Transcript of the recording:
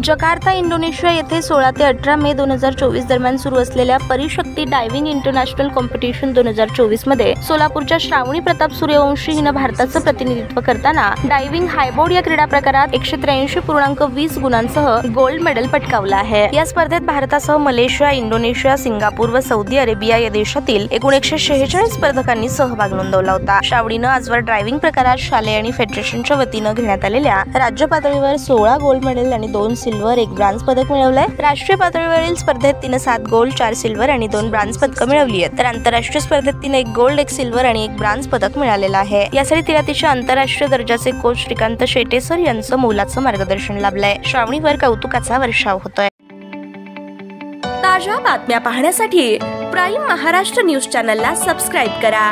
Jakarta Indonesia येथे 16 ते 18 मे 2024 दरम्यान सुरू असलेल्या परिशक्ती डायव्हिंग इंटरनॅशनल कॉम्पिटिशन 2024 मध्ये सोलापूरच्या श्रावणी प्रताप सूर्यवंशी हिने भारताचं प्रतिनिधित्व करताना डायव्हिंग हायबोर्ड या क्रीडा प्रकारात 183.20 गुणांसह गोल्ड मेडल पटकावलं आहे। या स्पर्धेत भारतासह मलेशिया, इंडोनेशिया, सिंगापूर व सौदी अरेबिया या देशातील एकूण 146 स्पर्धकांनी सहभाग नोंदवला होता। श्रावणीनं आजवर ड्रायव्हिंग प्रकारात शालेय आणि फेडरेशनच्या वतीनं घेण्यात आलेल्या राज्य पातळीवर 16 गोल्ड मेडल आणि 2 सिल्वर, 1 ब्रॉन्झ पदक मिळवलंय। राष्ट्रीय पातळीवरील स्पर्धेत तिने 7 गोल्ड, 4 सिल्वर आणि 2 ब्रॉन्झ पदकं मिळवली आहेत, तर आंतरराष्ट्रीय स्पर्धेत तिने 1 गोल्ड, 1 सिल्वर आणि 1 ब्रॉन्झ पदक मिळालेलं आहे। यासाठी तिला तिच्या आंतरराष्ट्रीय दर्जाचे कोच श्रीकांत शेटे सर यांचं मोलाचं मार्गदर्शन लाभलंय। श्रावणीवर कौतुकाचा वर्षाव होतोय। ताज्या बातम्या पाहण्यासाठी प्राईम महाराष्ट्र न्यूज चॅनलला सबस्क्राईब करा।